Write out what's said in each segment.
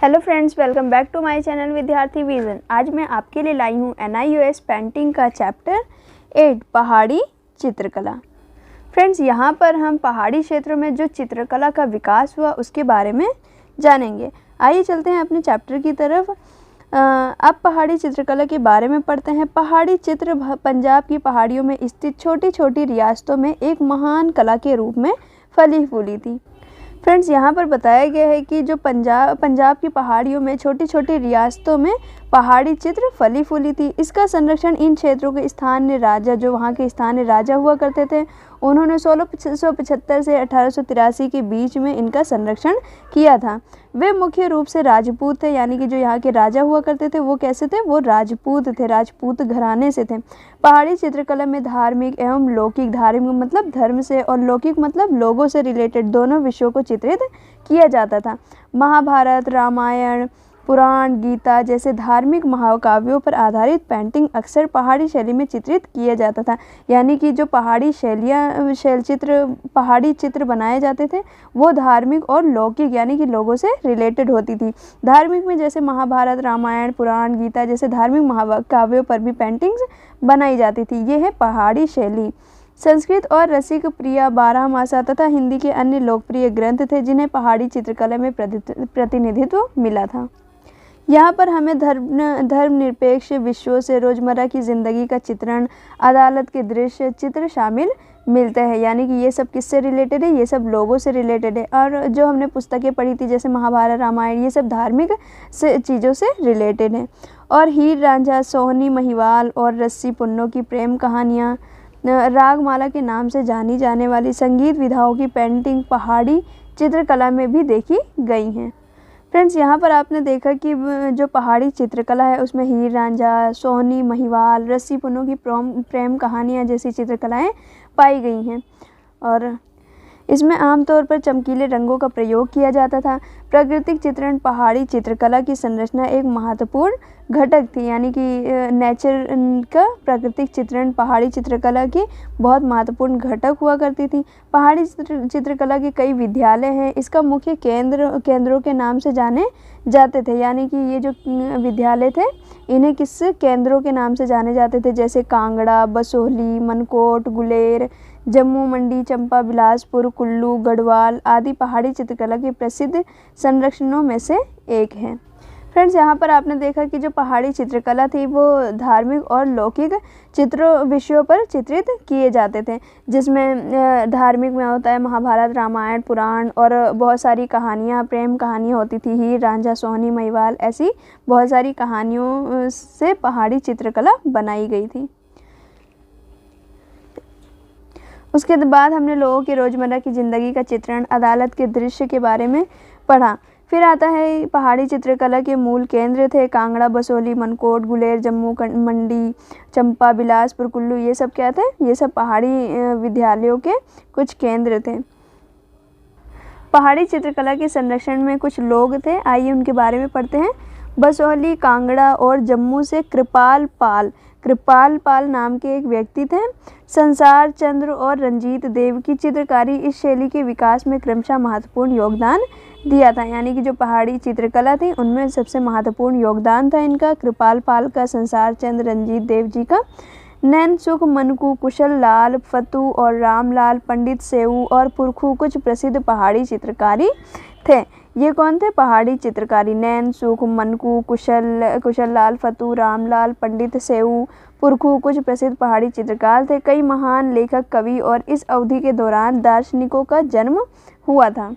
Hello friends, welcome back to my channel Vidyarthi vision. आज मैं आपके लिए लाई हूँ NIOS पेंटिंग का चैप्टर 8 पहाड़ी चित्रकला। फ्रेंड्स, यहाँ पर हम पहाड़ी क्षेत्रों में जो चित्रकला का विकास हुआ उसके बारे में जानेंगे। आइए चलते हैं अपने चैप्टर की तरफ। अब पहाड़ी चित्रकला के बारे में पढ़ते हैं। पहाड़ी चित्र पंजाब की पहाड़ियों में स्थित छोटी छोटी रियासतों में एक महान कला के रूप में फली फूली थी। फ्रेंड्स, यहाँ पर बताया गया है कि जो पंजाब की पहाड़ियों में छोटी छोटी रियासतों में पहाड़ी चित्र फली फूली थी। इसका संरक्षण इन क्षेत्रों के स्थानीय राजा, जो वहाँ के स्थानीय राजा हुआ करते थे, उन्होंने 1675 से 1883 के बीच में इनका संरक्षण किया था। वे मुख्य रूप से राजपूत थे, यानी कि जो यहाँ के राजा हुआ करते थे वो कैसे थे, वो राजपूत थे, राजपूत घराने से थे। पहाड़ी चित्रकला में धार्मिक एवं लौकिक, धार्मिक मतलब धर्म से और लौकिक मतलब लोगों से रिलेटेड दोनों विषयों को चित्रित किया जाता था। महाभारत, रामायण, पुराण, गीता जैसे धार्मिक महाकाव्यों पर आधारित पेंटिंग अक्सर पहाड़ी शैली में चित्रित किया जाता था। यानी कि जो पहाड़ी पहाड़ी चित्र बनाए जाते थे वो धार्मिक और लौकिक यानी कि लोगों से रिलेटेड होती थी। धार्मिक में जैसे महाभारत, रामायण, पुराण, गीता जैसे धार्मिक महाकाव्यों पर भी पेंटिंग्स बनाई जाती थी। ये है पहाड़ी शैली। संस्कृत और रसिक प्रिया, बारहमासा तथा हिंदी के अन्य लोकप्रिय ग्रंथ थे जिन्हें पहाड़ी चित्रकला में प्रतिनिधित्व मिला था। यहाँ पर हमें धर्मनिरपेक्ष विषयों से रोज़मर्रा की ज़िंदगी का चित्रण, अदालत के दृश्य चित्र शामिल मिलते हैं। यानी कि ये सब किससे रिलेटेड है, ये सब लोगों से रिलेटेड है। और जो हमने पुस्तकें पढ़ी थी जैसे महाभारत, रामायण, ये सब धार्मिक से चीज़ों से रिलेटेड है। और हीर रांझा, सोहनी महिवाल और रस्सी पुन्नों की प्रेम कहानियाँ, रागमाला के नाम से जानी जाने वाली संगीत विधाओं की पेंटिंग पहाड़ी चित्रकला में भी देखी गई हैं। फ्रेंड्स, यहाँ पर आपने देखा कि जो पहाड़ी चित्रकला है उसमें हीर रांझा, सोहनी महिवाल, रस्सी पुन्नों की प्रेम कहानियाँ जैसी चित्रकलाएँ पाई गई हैं। और इसमें आमतौर पर चमकीले रंगों का प्रयोग किया जाता था। प्राकृतिक चित्रण पहाड़ी चित्रकला की संरचना एक महत्वपूर्ण घटक थी। यानी कि नेचर का प्राकृतिक चित्रण पहाड़ी चित्रकला की बहुत महत्वपूर्ण घटक हुआ करती थी। पहाड़ी चित्रकला के कई विद्यालय हैं। इसका मुख्य केंद्रों के नाम से जाने जाते थे। यानी कि ये जो विद्यालय थे इन्हें किस केंद्रों के नाम से जाने जाते थे, जैसे कांगड़ा, बसोहली, मनकोट, गुलेर, जम्मू, मंडी, चंपा, बिलासपुर, कुल्लू, गढ़वाल आदि पहाड़ी चित्रकला के प्रसिद्ध संरक्षणों में से एक है। फ्रेंड्स, यहाँ पर आपने देखा कि जो पहाड़ी चित्रकला थी वो धार्मिक और लौकिक विषयों पर चित्रित किए जाते थे, जिसमें धार्मिक में होता है महाभारत, रामायण, पुराण और बहुत सारी कहानियाँ, प्रेम कहानियाँ होती थी, हीर रांझा, सोहनी महिवाल, ऐसी बहुत सारी कहानियों से पहाड़ी चित्रकला बनाई गई थी। उसके बाद हमने लोगों के रोज़मर्रा की ज़िंदगी का चित्रण, अदालत के दृश्य के बारे में पढ़ा। फिर आता है पहाड़ी चित्रकला के मूल केंद्र थे कांगड़ा, बसोहली, मनकोट, गुलेर, जम्मू, मंडी, चंपा, बिलासपुर, कुल्लू। ये सब क्या थे, ये सब पहाड़ी विद्यालयों के कुछ केंद्र थे। पहाड़ी चित्रकला के संरक्षण में कुछ लोग थे, आइए उनके बारे में पढ़ते हैं। बसोहली, कांगड़ा और जम्मू से कृपाल पाल नाम के एक व्यक्ति थे। संसार चंद्र और रंजीत देव की चित्रकारी इस शैली के विकास में क्रमशः महत्वपूर्ण योगदान दिया था। यानी कि जो पहाड़ी चित्रकला थी उनमें सबसे महत्वपूर्ण योगदान था इनका, कृपाल पाल का, संसार चंद्र, रंजीत देव जी का। नैन सुख, मनकू, कुशल लाल, फतू और रामलाल, पंडित सेऊ और पुरखू कुछ प्रसिद्ध पहाड़ी चित्रकारी थे। ये कौन थे, पहाड़ी चित्रकारी? नैन सुख, मनकू, कुशल लाल, फतू, रामलाल, पंडित सेऊ, पुरखू कुछ प्रसिद्ध पहाड़ी चित्रकार थे। कई महान लेखक, कवि और इस अवधि के दौरान दार्शनिकों का जन्म हुआ था।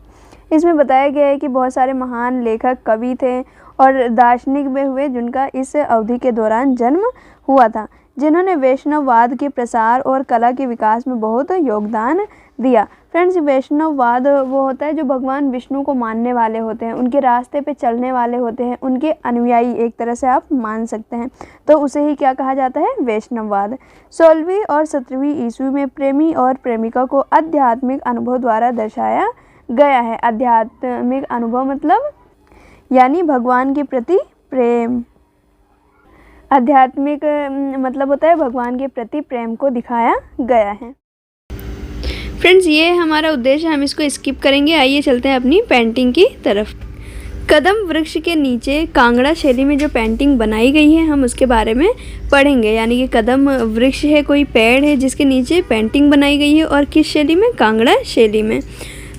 इसमें बताया गया है कि बहुत सारे महान लेखक, कवि थे और दार्शनिक भी हुए जिनका इस अवधि के दौरान जन्म हुआ था, जिन्होंने वैष्णववाद के प्रसार और कला के विकास में बहुत योगदान दिया। फ्रेंड्स, वैष्णववाद वो होता है जो भगवान विष्णु को मानने वाले होते हैं, उनके रास्ते पे चलने वाले होते हैं, उनके अनुयायी एक तरह से आप मान सकते हैं, तो उसे ही क्या कहा जाता है, वैष्णववाद। 16वीं और 17वीं ईस्वी में प्रेमी और प्रेमिका को आध्यात्मिक अनुभव द्वारा दर्शाया गया है। आध्यात्मिक अनुभव मतलब यानी भगवान के प्रति प्रेम। आध्यात्मिक मतलब होता है भगवान के प्रति प्रेम को दिखाया गया है। फ्रेंड्स, ये हमारा उद्देश्य है, हम इसको स्किप करेंगे। आइए चलते हैं अपनी पेंटिंग की तरफ। कदम वृक्ष के नीचे कांगड़ा शैली में जो पेंटिंग बनाई गई है हम उसके बारे में पढ़ेंगे। यानी कि कदम वृक्ष है, कोई पेड़ है जिसके नीचे पेंटिंग बनाई गई है और किस शैली में? कांगड़ा शैली में।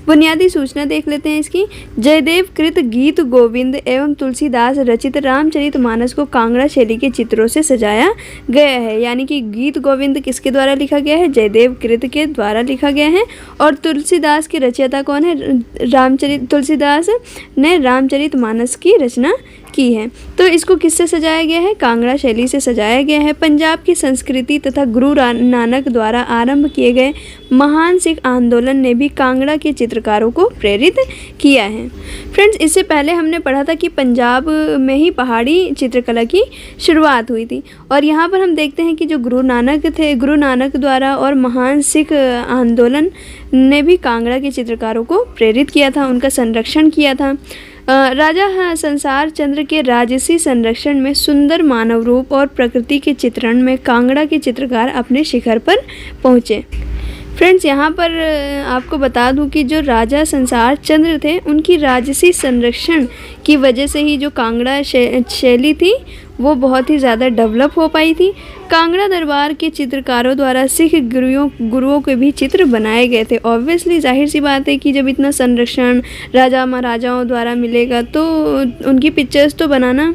बुनियादी सूचना देख लेते हैं इसकी। जयदेव कृत गीत गोविंद एवं तुलसीदास रचित रामचरितमानस को कांगड़ा शैली के चित्रों से सजाया गया है। यानी कि गीत गोविंद किसके द्वारा लिखा गया है? जयदेव कृत के द्वारा लिखा गया है। और तुलसीदास के रचयिता कौन है? तुलसीदास ने रामचरितमानस की रचना की है। तो इसको किससे सजाया गया है? कांगड़ा शैली से सजाया गया है। पंजाब की संस्कृति तथा गुरु नानक द्वारा आरंभ किए गए महान सिख आंदोलन ने भी कांगड़ा के चित्रकारों को प्रेरित किया है। फ्रेंड्स, इससे पहले हमने पढ़ा था कि पंजाब में ही पहाड़ी चित्रकला की शुरुआत हुई थी और यहाँ पर हम देखते हैं कि जो गुरु नानक थे, गुरु नानक द्वारा और महान सिख आंदोलन ने भी कांगड़ा के चित्रकारों को प्रेरित किया था, उनका संरक्षण किया था। राजा संसार चंद्र के राजसी संरक्षण में सुंदर मानव रूप और प्रकृति के चित्रण में कांगड़ा के चित्रकार अपने शिखर पर पहुँचे। फ्रेंड्स, यहाँ पर आपको बता दूं कि जो राजा संसार चंद्र थे उनकी राजसी संरक्षण की वजह से ही जो कांगड़ा शैली थी वो बहुत ही ज़्यादा डेवलप हो पाई थी। कांगड़ा दरबार के चित्रकारों द्वारा सिख गुरुओं के भी चित्र बनाए गए थे। ऑब्वियसली जाहिर सी बात है कि जब इतना संरक्षण राजा महाराजाओं द्वारा मिलेगा तो उनकी पिक्चर्स तो बनाना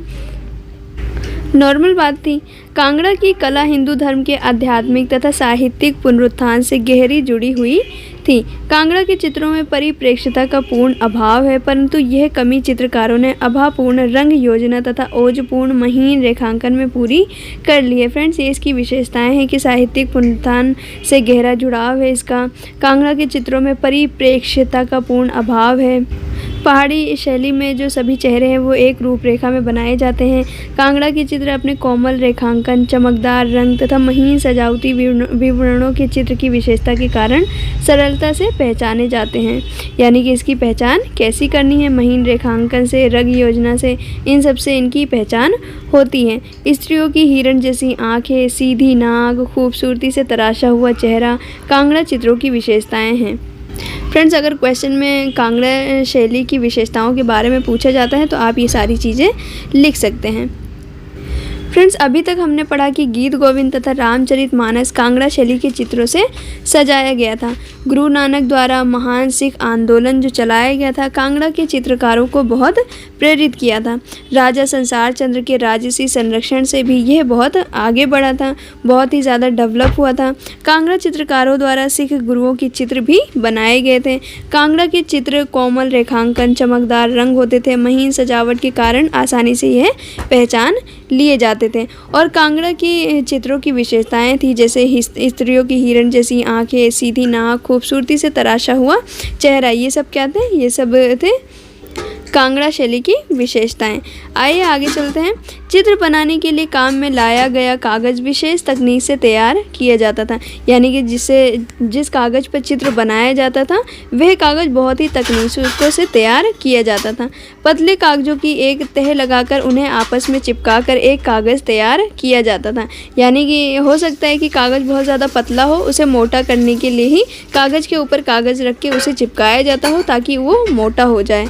नॉर्मल बात थी। कांगड़ा की कला हिंदू धर्म के आध्यात्मिक तथा साहित्यिक पुनरुत्थान से गहरी जुड़ी हुई थी। कांगड़ा के चित्रों में परिप्रेक्ष्यता का पूर्ण अभाव है, परंतु यह कमी चित्रकारों ने अभावपूर्ण रंग योजना तथा ओजपूर्ण महीन रेखांकन में पूरी कर ली है। फ्रेंड्स, ये इसकी विशेषताएं हैं कि साहित्यिक पुनरुत्थान से गहरा जुड़ाव है इसका। कांगड़ा के चित्रों में परिप्रेक्ष्यता का पूर्ण अभाव है। पहाड़ी शैली में जो सभी चेहरे हैं वो एक रूपरेखा में बनाए जाते हैं। कांगड़ा के चित्र अपने कोमल रेखांकन, चमकदार रंग तथा महीन सजावटी विवरणों के चित्र की विशेषता के कारण सरलता से पहचाने जाते हैं। यानी कि इसकी पहचान कैसी करनी है? महीन रेखांकन से, रंग योजना से, इन सब से इनकी पहचान होती है। स्त्रियों की हिरण जैसी आँखें, सीधी नाक, खूबसूरती से तराशा हुआ चेहरा कांगड़ा चित्रों की विशेषताएँ हैं। फ्रेंड्स, अगर क्वेश्चन में कांगड़ा शैली की विशेषताओं के बारे में पूछा जाता है तो आप ये सारी चीज़ें लिख सकते हैं। फ्रेंड्स, अभी तक हमने पढ़ा कि गीत गोविंद तथा रामचरितमानस कांगड़ा शैली के चित्रों से सजाया गया था। गुरु नानक द्वारा महान सिख आंदोलन जो चलाया गया था कांगड़ा के चित्रकारों को बहुत प्रेरित किया था। राजा संसार चंद्र के राजसी संरक्षण से भी यह बहुत आगे बढ़ा था, बहुत ही ज़्यादा डेवलप हुआ था। कांगड़ा चित्रकारों द्वारा सिख गुरुओं के चित्र भी बनाए गए थे। कांगड़ा के चित्र कोमल रेखांकन, चमकदार रंग होते थे। महीन सजावट के कारण आसानी से यह पहचान लिए जाते थे। और कांगड़ा की चित्रों की विशेषताएं थी जैसे स्त्रियों की हिरण जैसी आंखें, सीधी नाक, खूबसूरती से तराशा हुआ चेहरा। ये सब क्या थे? ये सब थे कांगड़ा शैली की विशेषताएं। आइए आगे चलते हैं। चित्र बनाने के लिए काम में लाया गया कागज़ विशेष तकनीक से तैयार किया जाता था। यानी कि जिस कागज़ पर चित्र बनाया जाता था वह कागज़ बहुत ही तकनीकों से तैयार किया जाता था। पतले कागज़ों की एक तह लगाकर उन्हें आपस में चिपकाकर एक कागज़ तैयार किया जाता था। यानी कि हो सकता है कि कागज़ बहुत ज़्यादा पतला हो, उसे मोटा करने के लिए ही कागज़ के ऊपर कागज़ रख के उसे चिपकाया जाता हो ताकि वो मोटा हो जाए,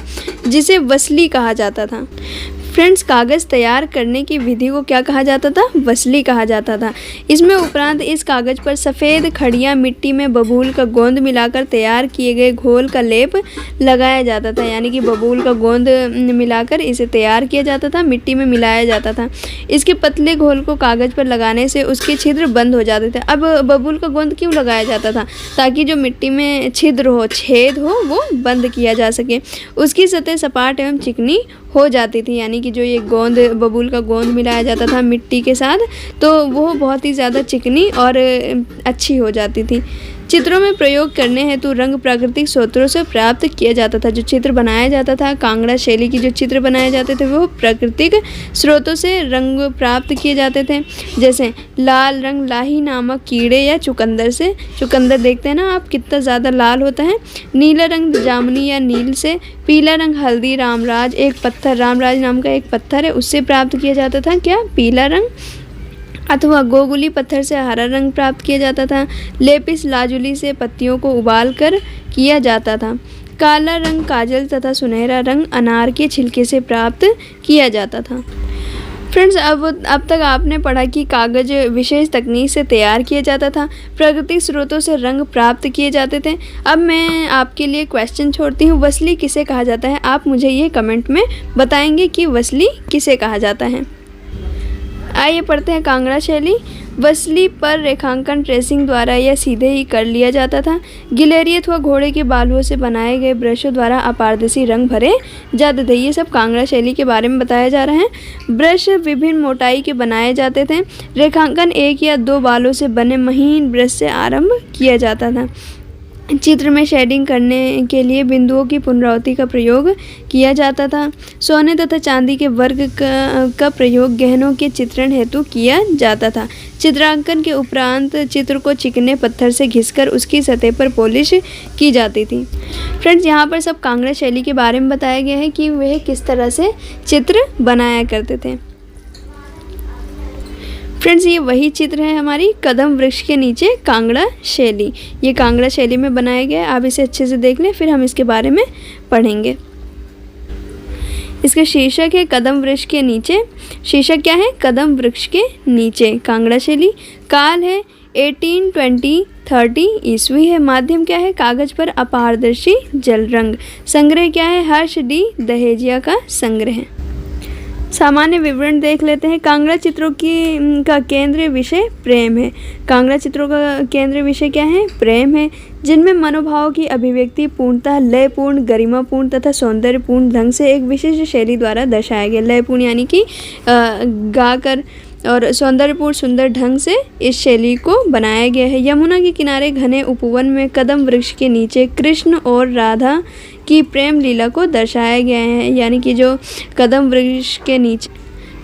जिसे वसली कहा जाता था। फ्रेंड्स, कागज़ तैयार करने की विधि को क्या कहा जाता था? वसली कहा जाता था। इसमें उपरांत इस कागज़ पर सफ़ेद खड़िया मिट्टी में बबूल का गोंद मिलाकर तैयार किए गए घोल का लेप लगाया जाता था। यानी कि बबूल का गोंद मिलाकर इसे तैयार किया जाता था, मिट्टी में मिलाया जाता था। इसके पतले घोल को कागज़ पर लगाने से उसके छिद्र बंद हो जाते थे। अब बबूल का गोंद क्यों लगाया जाता था? ताकि जो मिट्टी में छिद्र हो, छेद हो, वो बंद किया जा सके। उसकी सतह सपाट एवं चिकनी हो जाती थी। यानी कि जो ये गोंद, बबूल का गोंद मिलाया जाता था मिट्टी के साथ, तो वो बहुत ही ज़्यादा चिकनी और अच्छी हो जाती थी। चित्रों में प्रयोग करने हेतु रंग प्राकृतिक स्रोतों से प्राप्त किया जाता था। जो चित्र बनाया जाता था, कांगड़ा शैली की जो चित्र बनाए जाते थे वो प्राकृतिक स्रोतों से रंग प्राप्त किए जाते थे। जैसे लाल रंग लाही नामक कीड़े या चुकंदर से, चुकंदर देखते हैं ना आप कितना ज़्यादा लाल होता है। नीला रंग जामुनी या नील से। पीला रंग हल्दी रामराज, एक पत्थर रामराज नाम का एक पत्थर है उससे प्राप्त किया जाता था। क्या? पीला रंग। अथवा गोगुली पत्थर से हरा रंग प्राप्त किया जाता था। लेपिस लाजुली से पत्तियों को उबाल कर किया जाता था। काला रंग काजल तथा सुनहरा रंग अनार के छिलके से प्राप्त किया जाता था। फ्रेंड्स, अब तक आपने पढ़ा कि कागज़ विशेष तकनीक से तैयार किया जाता था, प्राकृतिक स्रोतों से रंग प्राप्त किए जाते थे। अब मैं आपके लिए क्वेश्चन छोड़ती हूँ, वसली किसे कहा जाता है? आप मुझे ये कमेंट में बताएंगे कि वसली किसे कहा जाता है। आइए पढ़ते हैं कांगड़ा शैली। वसली पर रेखांकन ट्रेसिंग द्वारा या सीधे ही कर लिया जाता था। गिलहरी अथवा घोड़े के बालों से बनाए गए ब्रशों द्वारा अपारदर्शी रंग भरे जाते थे। ये सब कांगड़ा शैली के बारे में बताया जा रहा है। ब्रश विभिन्न मोटाई के बनाए जाते थे। रेखांकन एक या दो बालों से बने महीन ब्रश से आरंभ किया जाता था। चित्र में शेडिंग करने के लिए बिंदुओं की पुनरावृत्ति का प्रयोग किया जाता था। सोने तथा चांदी के वर्ग का प्रयोग गहनों के चित्रण हेतु किया जाता था। चित्रांकन के उपरांत चित्र को चिकने पत्थर से घिसकर उसकी सतह पर पॉलिश की जाती थी। फ्रेंड्स, यहाँ पर सब कांगड़ा शैली के बारे में बताया गया है कि वह किस तरह से चित्र बनाया करते थे। फ्रेंड्स, ये वही चित्र है हमारी कदम वृक्ष के नीचे कांगड़ा शैली। ये कांगड़ा शैली में बनाया गया है। आप इसे अच्छे से देख लें, फिर हम इसके बारे में पढ़ेंगे। इसका शीर्षक है कदम वृक्ष के नीचे। शीर्षक क्या है? कदम वृक्ष के नीचे कांगड़ा शैली। काल है 1820-30 ईस्वी है। माध्यम क्या है? कागज पर अपारदर्शी जल रंग। संग्रह क्या है? हर्ष डी दहेजिया का संग्रह। सामान्य विवरण देख लेते हैं। कांगड़ा चित्रों का केंद्रीय विषय प्रेम है। कांगड़ा चित्रों का केंद्रीय विषय क्या है? प्रेम है, जिनमें मनोभाव की अभिव्यक्ति पूर्णतः लयपूर्ण, गरिमापूर्ण तथा सौंदर्यपूर्ण ढंग से एक विशिष्ट शैली द्वारा दर्शाया गया। लयपूर्ण यानी कि गाकर, और सौंदर्यपूर्ण सुंदर ढंग से इस शैली को बनाया गया है। यमुना के किनारे घने उपवन में कदम वृक्ष के नीचे कृष्ण और राधा की प्रेम लीला को दर्शाया गया है। यानी कि जो कदम वृक्ष के नीचे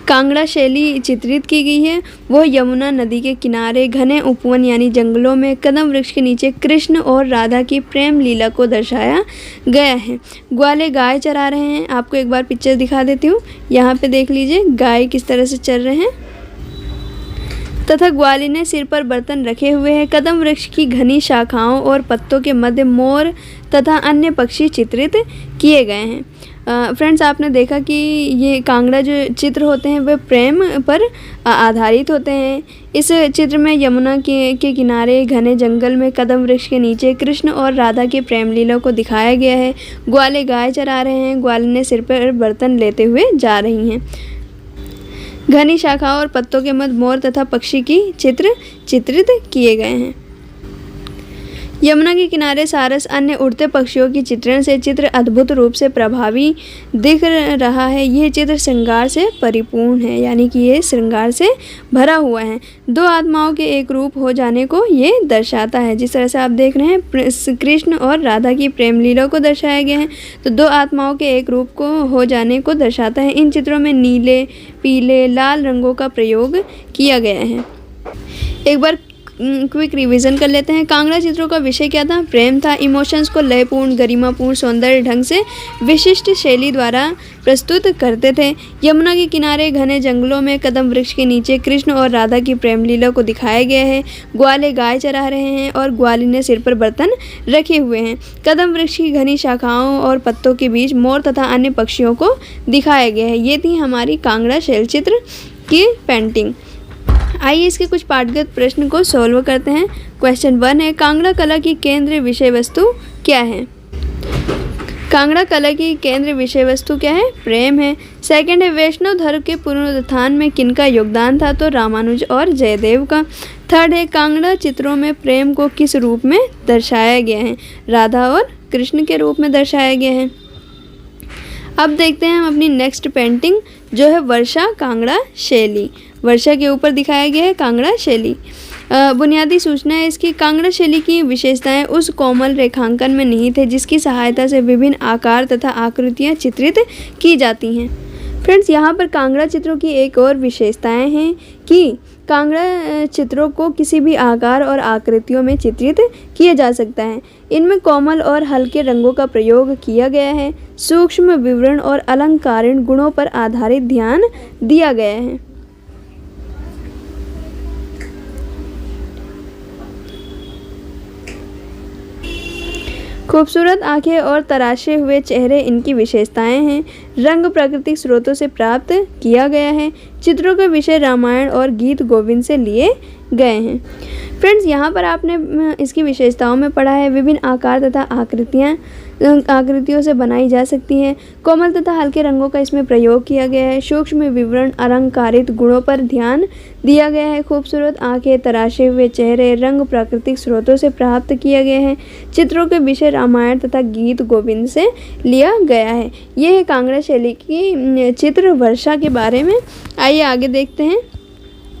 कांगड़ा शैली चित्रित की गई है वो यमुना नदी के किनारे घने उपवन यानी जंगलों में कदम वृक्ष के नीचे कृष्ण और राधा की प्रेम लीला को दर्शाया गया है। ग्वाले गाय चरा रहे हैं। आपको एक बार पिक्चर दिखा देती हूँ। यहाँ पे देख लीजिए गाय किस तरह से चल रहे हैं, तथा ग्वाली ने सिर पर बर्तन रखे हुए हैं। कदम वृक्ष की घनी शाखाओं और पत्तों के मध्य मोर तथा अन्य पक्षी चित्रित किए गए हैं। फ्रेंड्स, आपने देखा कि ये कांगड़ा जो चित्र होते हैं वे प्रेम पर आधारित होते हैं। इस चित्र में यमुना के किनारे घने जंगल में कदम वृक्ष के नीचे कृष्ण और राधा की प्रेम लीला को दिखाया गया है। ग्वाले गाय चरा रहे हैं। ग्वाली ने सिर पर बर्तन लेते हुए जा रही हैं। घनी शाखाओं और पत्तों के मध्य मोर तथा पक्षी की चित्र चित्रित किए गए हैं। यमुना के किनारे सारस अन्य उड़ते पक्षियों की चित्रण से चित्र अद्भुत रूप से प्रभावी दिख रहा है। यह चित्र श्रृंगार से परिपूर्ण है, यानी कि ये श्रृंगार से भरा हुआ है। दो आत्माओं के एक रूप हो जाने को ये दर्शाता है। जिस तरह से आप देख रहे हैं कृष्ण और राधा की प्रेम लीला को दर्शाया गया है, तो दो आत्माओं के एक रूप को हो जाने को दर्शाता है। इन चित्रों में नीले, पीले, लाल रंगों का प्रयोग किया गया है। एक बार क्विक रिवीजन कर लेते हैं। कांगड़ा चित्रों का विषय क्या था? प्रेम था। इमोशंस को लयपूर्ण, गरिमापूर्ण, सौंदर्य ढंग से विशिष्ट शैली द्वारा प्रस्तुत करते थे। यमुना के किनारे घने जंगलों में कदम वृक्ष के नीचे कृष्ण और राधा की प्रेम लीला को दिखाया गया है। ग्वाले गाय चरा रहे हैं और ग्वाली ने सिर पर बर्तन रखे हुए हैं। कदम वृक्ष की घनी शाखाओं और पत्तों के बीच मोर तथा अन्य पक्षियों को दिखाया गया है। ये थी हमारी कांगड़ा शैल चित्र की पेंटिंग। आइए इसके कुछ पाठगत प्रश्न को सॉल्व करते हैं। क्वेश्चन 1 है, कांगड़ा कला की केंद्रीय विषय वस्तु क्या है? कांगड़ा कला की केंद्रीय विषय वस्तु क्या है? प्रेम है। सेकंड है, वैष्णव धर्म के पुनरुत्थान में किनका योगदान था? तो रामानुज और जयदेव का। थर्ड है, कांगड़ा चित्रों में प्रेम को किस रूप में दर्शाया गया है? राधा और कृष्ण के रूप में दर्शाया गया है। अब देखते हैं हम अपनी नेक्स्ट पेंटिंग जो है वर्षा कांगड़ा शैली। वर्षा के ऊपर दिखाया गया है कांगड़ा शैली। बुनियादी सूचना है इसकी। कांगड़ा शैली की विशेषताएं उस कोमल रेखांकन में निहित है जिसकी सहायता से विभिन्न आकार तथा आकृतियां चित्रित की जाती हैं। फ्रेंड्स, यहाँ पर कांगड़ा चित्रों की एक और विशेषताएं हैं कि कांगड़ा चित्रों को किसी भी आकार और आकृतियों में चित्रित किया जा सकता है। इनमें कोमल और हल्के रंगों का प्रयोग किया गया है। सूक्ष्म विवरण और अलंकारिक गुणों पर आधारित ध्यान दिया गया है। खूबसूरत आंखें और तराशे हुए चेहरे इनकी विशेषताएं हैं। रंग प्राकृतिक स्रोतों से प्राप्त किया गया है। चित्रों के विषय रामायण और गीत गोविंद से लिए गए हैं। फ्रेंड्स, यहाँ पर आपने इसकी विशेषताओं में पढ़ा है विभिन्न आकार तथा आकृतियों से बनाई जा सकती हैं। कोमल तथा हल्के रंगों का इसमें प्रयोग किया गया है। सूक्ष्म विवरण अलंकारित गुणों पर ध्यान दिया गया है। खूबसूरत आंखें, तराशे हुए चेहरे, रंग प्राकृतिक स्रोतों से प्राप्त किया गया है। चित्रों के विषय रामायण तथा गीत गोविंद से लिया गया है। ये है कांगड़ा शैली की चित्र वर्षा के बारे में। आइए आगे देखते हैं।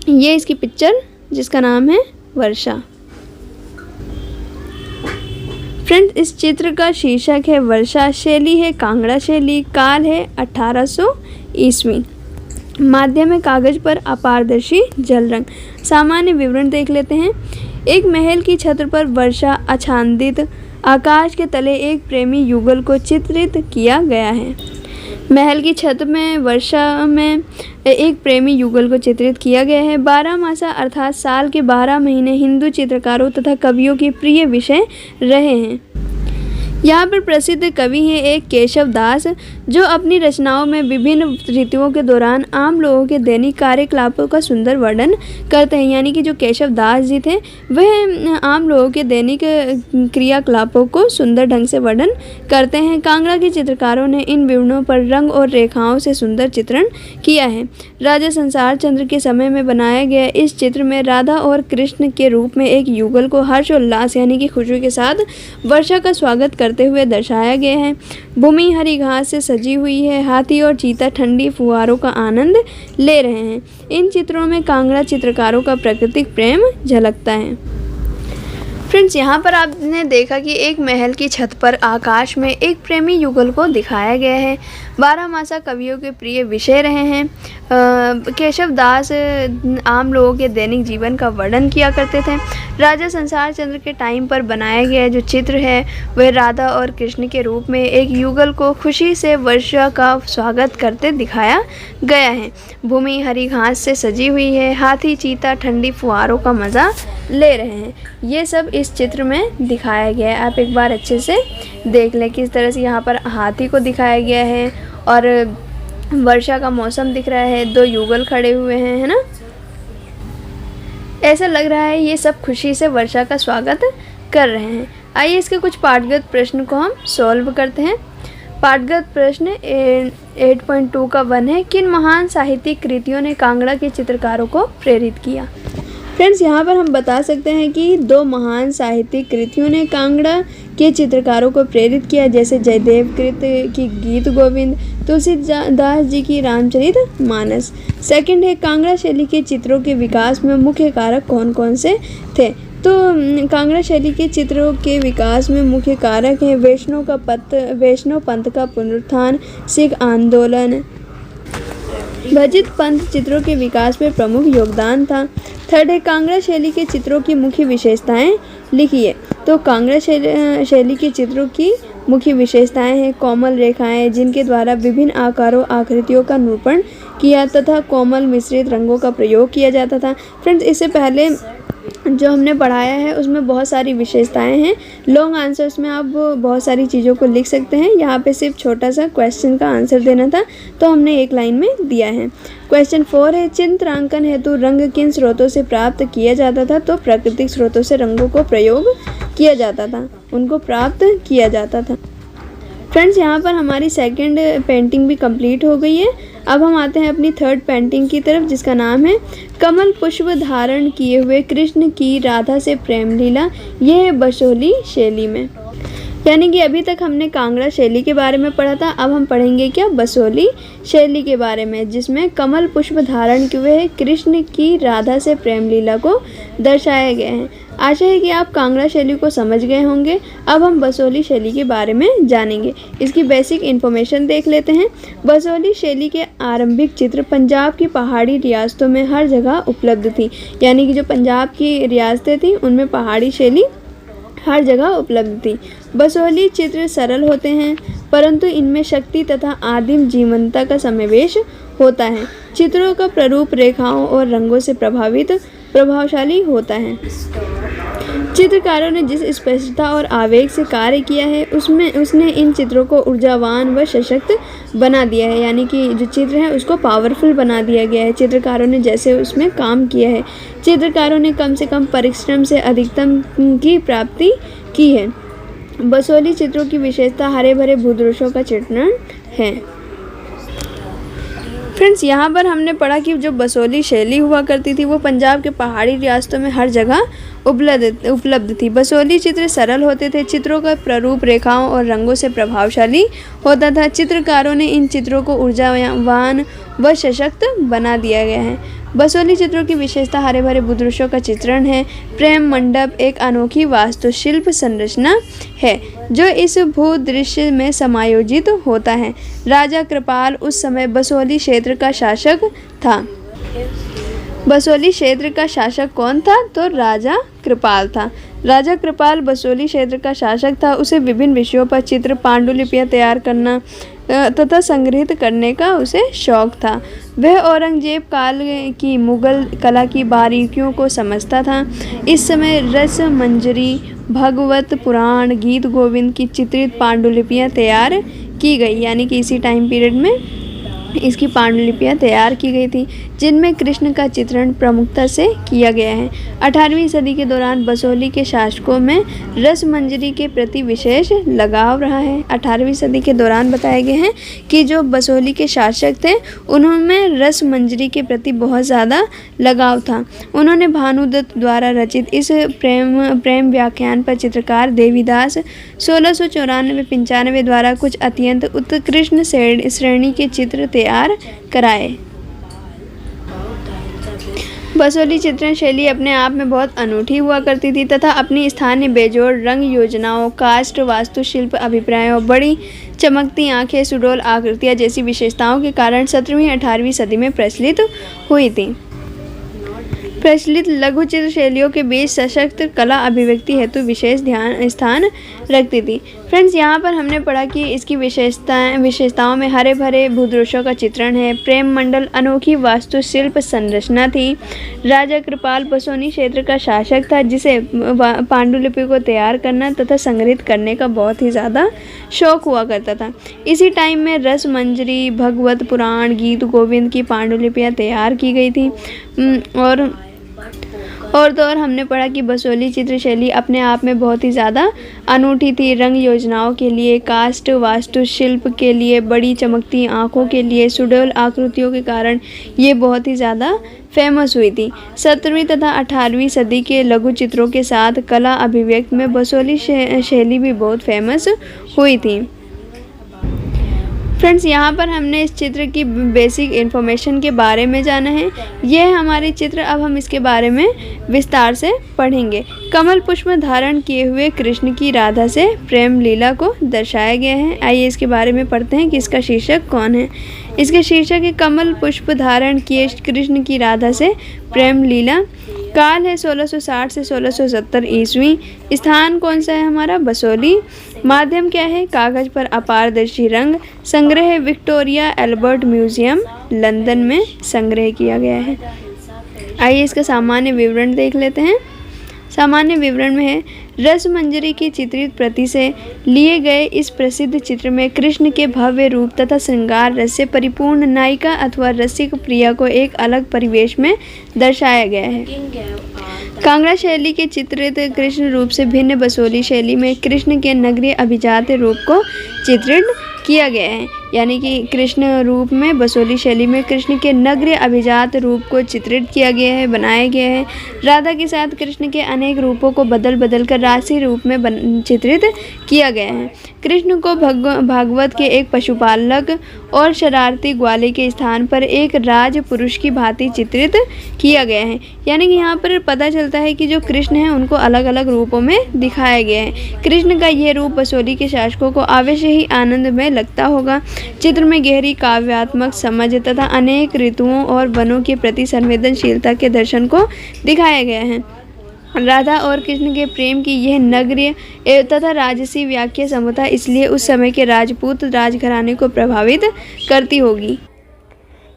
ये इसकी पिक्चर जिसका नाम है वर्षा। फ्रेंड्स, इस चित्र का शीर्षक है वर्षा। शैली है कांगड़ा शैली। काल है 1800 ईस्वी। माध्यम है कागज पर अपारदर्शी जल रंग। सामान्य विवरण देख लेते हैं। एक महल की छत पर वर्षा आच्छादित आकाश के तले एक प्रेमी युगल को चित्रित किया गया है। महल की छत में वर्षा में एक प्रेमी युगल को चित्रित किया गया है। 12 मासा अर्थात साल के 12 महीने हिंदू चित्रकारों तथा कवियों के प्रिय विषय रहे हैं। यहाँ पर प्रसिद्ध कवि हैं एक केशव दास, जो अपनी रचनाओं में विभिन्न ऋतुओं के दौरान आम लोगों के दैनिक कार्यकलापों का सुंदर वर्णन करते हैं। यानी कि जो केशव दास जी थे वह आम लोगों के दैनिक क्रियाकलापों को सुंदर ढंग से वर्णन करते हैं। कांगड़ा के चित्रकारों ने इन विवरणों पर रंग और रेखाओं से सुंदर चित्रण किया है। राजा संसार चंद्र के समय में बनाया गया इस चित्र में राधा और कृष्ण के रूप में एक युगल को हर्षोल्लास यानी कि खुशी के साथ वर्षा का स्वागत करते हुए दर्शाया गया है। भूमि हरी घास से सजी हुई है। हाथी और चीता ठंडी फुहारों का आनंद ले रहे हैं। इन चित्रों में कांगड़ा चित्रकारों का प्राकृतिक प्रेम झलकता है। फ्रेंड्स, यहाँ पर आपने देखा कि एक महल की छत पर आकाश में एक प्रेमी युगल को दिखाया गया है। 12 मासा कवियों के प्रिय विषय रहे हैं। केशव दास आम लोगों के दैनिक जीवन का वर्णन किया करते थे। राजा संसार चंद्र के टाइम पर बनाया गया जो चित्र है वह राधा और कृष्ण के रूप में एक युगल को खुशी से वर्षा का स्वागत करते दिखाया गया है। भूमि हरी घास से सजी हुई है। हाथी चीता ठंडी फुहारों का मज़ा ले रहे हैं। ये सब इस चित्र में दिखाया गया है। आप एक बार अच्छे से देख लें किस तरह से यहाँ पर हाथी को दिखाया गया है और वर्षा का मौसम दिख रहा है। 2 युगल खड़े हुए हैं, है ना। ऐसा लग रहा है ये सब खुशी से वर्षा का स्वागत कर रहे हैं। आइए इसके कुछ पाठगत प्रश्न को हम सॉल्व करते हैं। पाठगत प्रश्न 8.2 का 1 है। किन महान साहित्यिक कृतियों ने कांगड़ा के चित्रकारों को प्रेरित किया। फ्रेंड्स, यहाँ पर हम बता सकते हैं कि 2 महान साहित्यिक कृतियों ने कांगड़ा के चित्रकारों को प्रेरित किया, जैसे जयदेव कृत की गीत गोविंद, तुलसीदास जी की रामचरित मानस। सेकंड है कांगड़ा शैली के चित्रों के विकास में मुख्य कारक कौन कौन से थे। तो कांगड़ा शैली के चित्रों के विकास में मुख्य कारक हैं वैष्णव पंथ का पुनरुत्थान, सिख आंदोलन, भजित पंथ चित्रों के विकास में प्रमुख योगदान था। थर्ड है कांगड़ा शैली के चित्रों की मुख्य विशेषताएं लिखिए। तो कांगड़ा शैली के चित्रों की मुख्य विशेषताएं हैं कोमल रेखाएं जिनके द्वारा विभिन्न आकारों आकृतियों का निरूपण किया तथा कोमल मिश्रित रंगों का प्रयोग किया जाता था। फ्रेंड्स, इससे पहले जो हमने पढ़ाया है उसमें बहुत सारी विशेषताएं हैं। लॉन्ग आंसर्स में आप बहुत सारी चीज़ों को लिख सकते हैं। यहाँ पे सिर्फ छोटा सा क्वेश्चन का आंसर देना था तो हमने एक लाइन में दिया है। क्वेश्चन 4 है चित्रांकन हेतु रंग किन स्रोतों से प्राप्त किया जाता था। तो प्राकृतिक स्रोतों से रंगों को प्रयोग किया जाता था, उनको प्राप्त किया जाता था। फ्रेंड्स, यहाँ पर हमारी सेकंड पेंटिंग भी कंप्लीट हो गई है। अब हम आते हैं अपनी थर्ड पेंटिंग की तरफ जिसका नाम है कमल पुष्प धारण किए हुए कृष्ण की राधा से प्रेम लीला। यह है बसोहली शैली में। यानी कि अभी तक हमने कांगड़ा शैली के बारे में पढ़ा था, अब हम पढ़ेंगे क्या बसोहली शैली के बारे में, जिसमें कमल पुष्प धारण किए हुए कृष्ण की राधा से प्रेम लीला को दर्शाया गया है। आशा है कि आप कांगड़ा शैली को समझ गए होंगे। अब हम बसोहली शैली के बारे में जानेंगे। इसकी बेसिक इन्फॉर्मेशन देख लेते हैं। बसोहली शैली के आरंभिक चित्र पंजाब की पहाड़ी रियासतों में हर जगह उपलब्ध थी। यानी कि जो पंजाब की रियासतें थीं उनमें पहाड़ी शैली हर जगह उपलब्ध थी। बसोहली चित्र सरल होते हैं परंतु इनमें शक्ति तथा आदिम जीवंतता का समावेश होता है। चित्रों का प्रारूप रेखाओं और रंगों से प्रभावशाली होता है। चित्रकारों ने जिस स्पष्टता और आवेग से कार्य किया है उसने इन चित्रों को ऊर्जावान व सशक्त बना दिया है, यानी कि जो चित्र है उसको पावरफुल बना दिया गया है। चित्रकारों ने जैसे उसमें काम किया है, चित्रकारों ने कम से कम परिश्रम से अधिकतम की प्राप्ति की है। बसोली चित्रों की विशेषता हरे भरे भूदृश्यों का चित्रण है। फ्रेंड्स, यहाँ पर हमने पढ़ा कि जो बसोली शैली हुआ करती थी वो पंजाब के पहाड़ी रियासतों में हर जगह उपलब्ध थी। बसोली चित्र सरल होते थे, चित्रों का प्रारूप रेखाओं और रंगों से प्रभावशाली होता था। चित्रकारों ने इन चित्रों को ऊर्जावान व सशक्त बना दिया गया है। बसोली चित्रों की विशेषता हरे भरे भूदृश्यों का चित्रण है। प्रेम मंडप एक अनोखी वास्तुशिल्प संरचना है जो इस भूदृश्य में समायोजित होता है। राजा कृपाल उस समय बसोली क्षेत्र का शासक था। बसोली क्षेत्र का शासक कौन था? तो राजा कृपाल था। राजा कृपाल बसोली क्षेत्र का शासक था। उसे विभिन्न विषयों पर चित्र पांडुलिपियां तैयार करना तथा संग्रहित करने का उसे शौक था। वह औरंगजेब काल की मुगल कला की बारीकियों को समझता था। इस समय रस मंजरी, भगवत पुराण, गीत गोविंद की चित्रित पांडुलिपियां तैयार की गई, यानी कि इसी टाइम पीरियड में इसकी पांडुलिपियां तैयार की गई थी जिनमें कृष्ण का चित्रण प्रमुखता से किया गया है। 18वीं सदी के दौरान बसोली के शासकों में रस मंजरी के प्रति विशेष लगाव रहा है। 18वीं सदी के दौरान बताए गए हैं कि जो बसोली के शासक थे उन्होंने रस मंजरी के प्रति बहुत ज़्यादा लगाव था। उन्होंने भानुदत्त द्वारा रचित इस प्रेम व्याख्यान पर चित्रकार देवीदास 1694-95 द्वारा कुछ अत्यंत उत्कृष्ट श्रेणी के चित्र तैयार कराए। बसोली चित्रण शैली अपने आप में बहुत अनूठी हुआ करती थी तथा अपनी स्थानीय बेजोड़ रंग योजनाओं, कास्ट वास्तुशिल्प अभिप्रायों, बड़ी चमकती आंखें, सुडौल आकृतियां जैसी विशेषताओं के कारण 17वीं-18वीं सदी में प्रचलित हुई थी। प्रचलित लघु चित्र शैलियों के बीच सशक्त कला अभिव्यक्ति हेतु विशेष स्थान रखती थी। फ्रेंड्स, यहाँ पर हमने पढ़ा कि इसकी विशेषताओं में हरे भरे भूदृश्यों का चित्रण है। प्रेम मंडल अनोखी वास्तुशिल्प संरचना थी। राजा कृपाल बसोनी क्षेत्र का शासक था जिसे पांडुलिपि को तैयार करना तथा संग्रहित करने का बहुत ही ज़्यादा शौक हुआ करता था। इसी टाइम में रस मंजरी, भगवत पुराण, गीत गोविंद की पांडुलिपियाँ तैयार की गई थी। और हमने पढ़ा कि बसोली चित्र शैली अपने आप में बहुत ही ज़्यादा अनूठी थी। रंग योजनाओं के लिए, कास्ट वास्तुशिल्प के लिए, बड़ी चमकती आँखों के लिए, सुडौल आकृतियों के कारण ये बहुत ही ज़्यादा फेमस हुई थी। 17वीं तथा 18वीं सदी के लघु चित्रों के साथ कला अभिव्यक्ति में बसोली शैली भी बहुत फेमस हुई थी। फ्रेंड्स, यहाँ पर हमने इस चित्र की बेसिक इन्फॉर्मेशन के बारे में जाना है। यह है हमारी चित्र। अब हम इसके बारे में विस्तार से पढ़ेंगे। कमल पुष्प धारण किए हुए कृष्ण की राधा से प्रेम लीला को दर्शाया गया है। आइए इसके बारे में पढ़ते हैं कि इसका शीर्षक कौन है। इसके शीर्षक है कमल पुष्प धारण किए कृष्ण की राधा से प्रेम लीला। काल है 1660 से 1670 ईस्वी। स्थान कौन सा है हमारा? बसोली। माध्यम क्या है? कागज पर अपारदर्शी रंग। संग्रह है विक्टोरिया एल्बर्ट म्यूजियम लंदन में संग्रह किया गया है। आइए इसका सामान्य विवरण देख लेते हैं। सामान्य विवरण में है रस मंजरी की चित्रित प्रति से लिए गए इस प्रसिद्ध चित्र में कृष्ण के भव्य रूप तथा श्रृंगार रस से परिपूर्ण नायिका अथवा रसिक प्रिया को एक अलग परिवेश में दर्शाया गया है। कांगड़ा शैली के चित्रित कृष्ण रूप से भिन्न बसोली शैली में कृष्ण के नगरीय अभिजात रूप को चित्रित किया गया है। यानी कि कृष्ण रूप में बसोली शैली में कृष्ण के नगरीय अभिजात रूप को चित्रित किया गया है, बनाया गया है। राधा के साथ कृष्ण के अनेक रूपों को बदल बदल कर राशि रूप में चित्रित किया गया है। कृष्ण को भागवत के एक पशुपालक और शरारती ग्वाले के स्थान पर एक राज पुरुष की भांति चित्रित किया गया है। यानी कि यहाँ पर पता चलता है कि जो कृष्ण हैं उनको अलग अलग रूपों में दिखाया गया है। कृष्ण का यह रूप बसोली के शासकों को अवश्य ही आनंदमय लगता होगा। चित्र में गहरी काव्यात्मक समझ तथा अनेक ऋतुओं और वनों के प्रति संवेदनशीलता के दर्शन को दिखाया गया है। राधा और कृष्ण के प्रेम की यह नगरीय तथा राजसी व्याख्या संभवतः इसलिए उस समय के राजपूत राजघराने को प्रभावित करती होगी।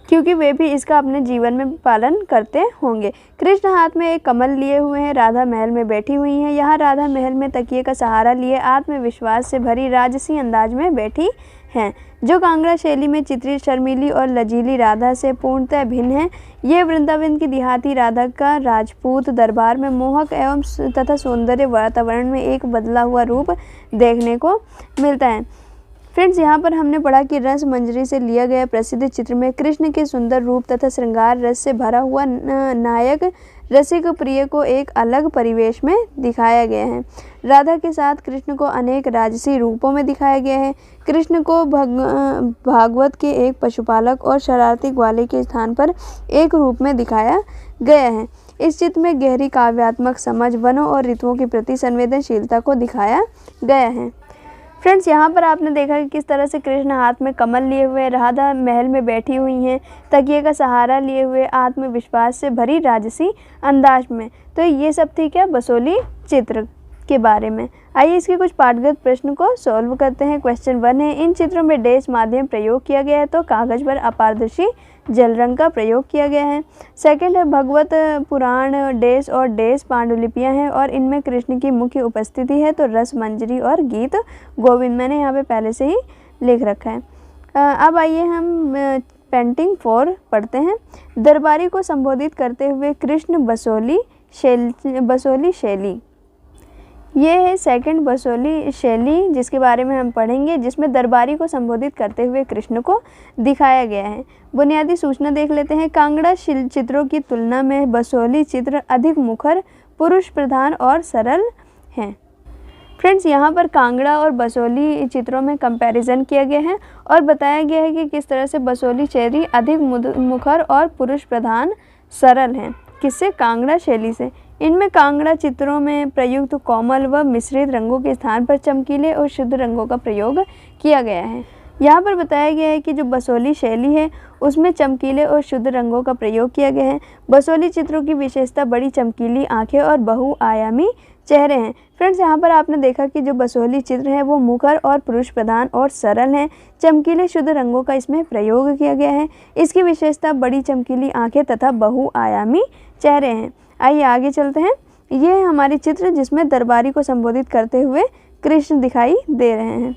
क्योंकि वे भी इसका अपने जीवन में पालन करते होंगे। कृष्ण हाथ में एक कमल लिए हुए हैं, राधा महल में बैठी हुई हैं। यहाँ राधा महल में तकिए का सहारा लिए आत्मविश्वास से भरी राजसी अंदाज में बैठी हैं, जो कांगड़ा शैली में चित्रित शर्मीली और लजीली राधा से पूर्णतः भिन्न है। ये वृंदावन की देहाती राधा का राजपूत दरबार में मोहक एवं तथा सौंदर्य वातावरण में एक बदला हुआ रूप देखने को मिलता है। फ्रेंड्स, यहाँ पर हमने पढ़ा कि रस मंजरी से लिया गया प्रसिद्ध चित्र में कृष्ण के सुंदर रूप तथा श्रृंगार रस से भरा हुआ नायक रसिक प्रिय को एक अलग परिवेश में दिखाया गया है। राधा के साथ कृष्ण को अनेक राजसी रूपों में दिखाया गया है। कृष्ण को भागवत के एक पशुपालक और शरारती ग्वाले के स्थान पर एक रूप में दिखाया गया है। इस चित्र में गहरी काव्यात्मक समझ, वनों और ऋतुओं के प्रति संवेदनशीलता को दिखाया गया है। फ्रेंड्स, यहाँ पर आपने देखा कि किस तरह से कृष्ण हाथ में कमल लिए हुए राधा महल में बैठी हुई हैं, तकिए का सहारा लिए हुए आत्मविश्वास से भरी राजसी अंदाज में। तो ये सब थी क्या बसोली चित्र के बारे में। आइए इसके कुछ पाठगत प्रश्न को सॉल्व करते हैं। क्वेश्चन 1 है, इन चित्रों में डैश माध्यम प्रयोग किया गया है, तो कागज पर अपारदर्शी जल रंग का प्रयोग किया गया है। सेकंड है, भगवत पुराण डैश और डैश पांडुलिपियां हैं और इनमें कृष्ण की मुख्य उपस्थिति है, तो रस मंजरी और गीत गोविंद। मैंने यहाँ पे पहले से ही लिख रखा है। अब आइए हम पेंटिंग 4 पढ़ते हैं। दरबारी को संबोधित करते हुए कृष्ण बसोली शैली। ये है सेकंड बसोली शैली जिसके बारे में हम पढ़ेंगे, जिसमें दरबारी को संबोधित करते हुए कृष्ण को दिखाया गया है। बुनियादी सूचना देख लेते हैं। कांगड़ा चित्रों की तुलना में बसोली चित्र अधिक मुखर, पुरुष प्रधान और सरल हैं। फ्रेंड्स, यहाँ पर कांगड़ा और बसोली चित्रों में कंपैरिजन किया गया है और बताया गया है कि किस तरह से बसोली शैली अधिक मुखर और पुरुष प्रधान सरल हैं। किससे? कांगड़ा शैली से। इनमें कांगड़ा चित्रों में प्रयुक्त कोमल व मिश्रित रंगों के स्थान पर चमकीले और शुद्ध रंगों का प्रयोग किया गया है। यहाँ पर बताया गया है कि जो बसोली शैली है उसमें चमकीले और शुद्ध रंगों का प्रयोग किया गया है। बसोली चित्रों की विशेषता बड़ी चमकीली आंखें और बहुआयामी चेहरे हैं। फ्रेंड्स, यहाँ पर आपने देखा कि जो बसोली चित्र है वो मुखर और पुरुष प्रधान और सरल हैं। चमकीले शुद्ध रंगों का इसमें प्रयोग किया गया है। इसकी विशेषता बड़ी चमकीली आंखें तथा बहुआयामी चेहरे हैं। आइए आगे चलते हैं। ये है हमारी चित्र जिसमें दरबारी को संबोधित करते हुए कृष्ण दिखाई दे रहे हैं।